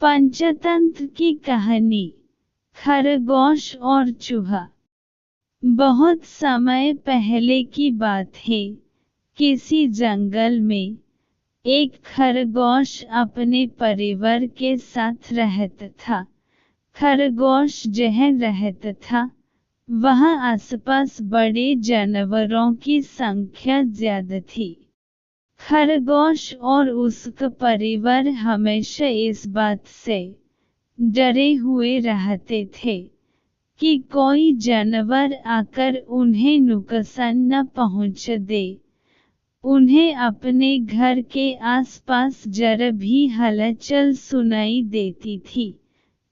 पंचतंत्र की कहानी। खरगोश और चूहा। बहुत समय पहले की बात है। किसी जंगल में एक खरगोश अपने परिवार के साथ रहता था। खरगोश जहाँ रहता था वहाँ आसपास बड़े जानवरों की संख्या ज्यादा थी। खरगोश और उसका परिवार हमेशा इस बात से डरे हुए रहते थे कि कोई जानवर आकर उन्हें नुकसान न पहुंच दे। उन्हें अपने घर के आसपास जरा भी हलचल सुनाई देती थी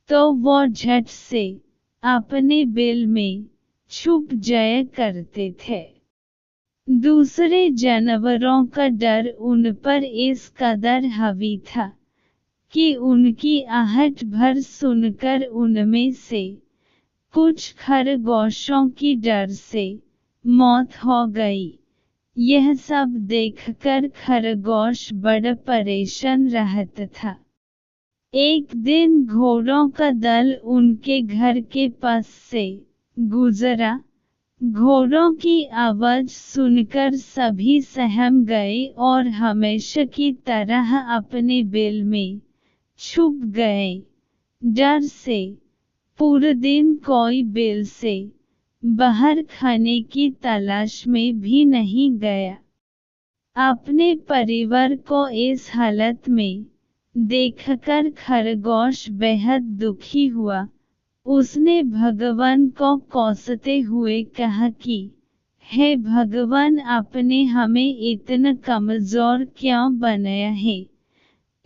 तो वो झट से अपने बिल में छुप जाया करते थे। दूसरे जानवरों का डर उन पर इस कदर हावी था कि उनकी आहट भर सुनकर उनमें से कुछ खरगोशों की डर से मौत हो गई। यह सब देखकर खरगोश बड़ा परेशान रहता था। एक दिन घोड़ों का दल उनके घर के पास से गुजरा। घोड़ों की आवाज सुनकर सभी सहम गए और हमेशा की तरह अपने बिल में छुप गए। डर से पूरे दिन कोई बिल से बाहर खाने की तलाश में भी नहीं गया। अपने परिवार को इस हालत में देखकर खरगोश बेहद दुखी हुआ। उसने भगवान को कोसते हुए कहा कि हे भगवान, आपने हमें इतना कमजोर क्यों बनाया है?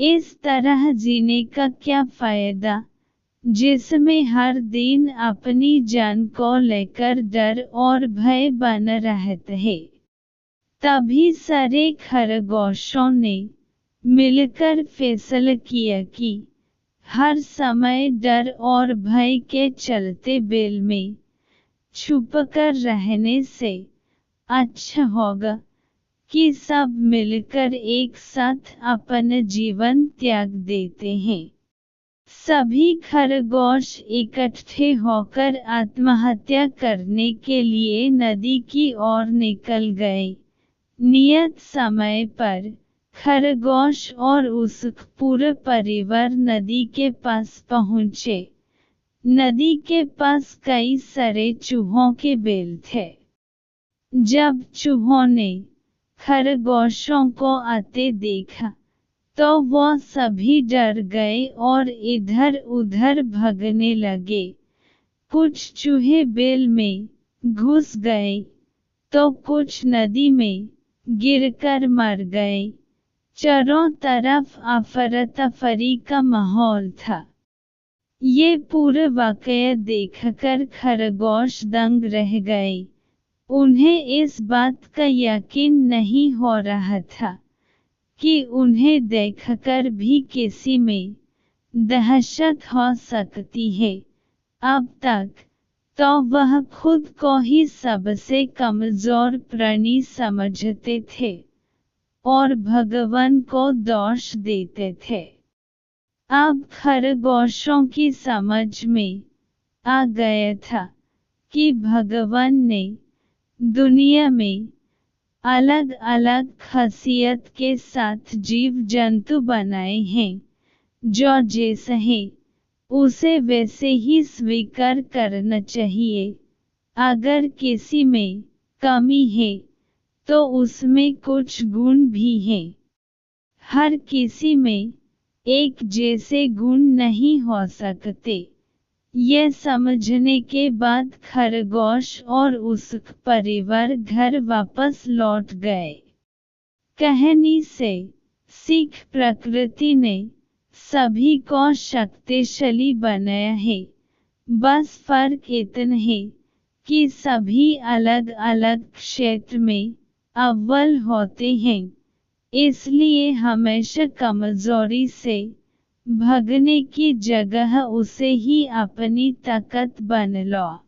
इस तरह जीने का क्या फायदा जिसमें हर दिन अपनी जान को लेकर डर और भय बना रहता है। तभी सारे खरगोशों ने मिलकर फैसला किया कि हर समय डर और भय के चलते बिल में छुपकर रहने से अच्छा होगा कि सब मिलकर एक साथ अपना जीवन त्याग देते हैं। सभी खरगोश इकट्ठे होकर आत्महत्या करने के लिए नदी की ओर निकल गए। नियत समय पर खरगोश और उसका पूरा परिवार नदी के पास पहुँचे। नदी के पास कई सारे चूहों के बिल थे। जब चूहों ने खरगोशों को आते देखा तो वो सभी डर गए और इधर उधर भागने लगे। कुछ चूहे बिल में घुस गए तो कुछ नदी में गिरकर मर गए। चारों तरफ अफरा-तफरी का माहौल था। ये पूरा वाकया देखकर खरगोश दंग रह गए। उन्हें इस बात का यकीन नहीं हो रहा था कि उन्हें देखकर भी किसी में दहशत हो सकती है। अब तक तो वह खुद को ही सबसे कमजोर प्राणी समझते थे और भगवान को दोष देते थे। अब खरगोशों की समझ में आ गया था कि भगवान ने दुनिया में अलग अलग खासियत के साथ जीव जंतु बनाए हैं। जो जैसा है उसे वैसे ही स्वीकार करना चाहिए। अगर किसी में कमी है तो उसमें कुछ गुण भी हैं। हर किसी में एक जैसे गुण नहीं हो सकते। यह समझने के बाद खरगोश और उसका परिवार घर वापस लौट गए। कहानी से सीख, प्रकृति ने सभी को शक्तिशाली बनाया है। बस फर्क इतना है कि सभी अलग अलग क्षेत्र में अव्वल होते हैं। इसलिए हमेशा कमजोरी से भागने की जगह उसे ही अपनी ताकत बना लो।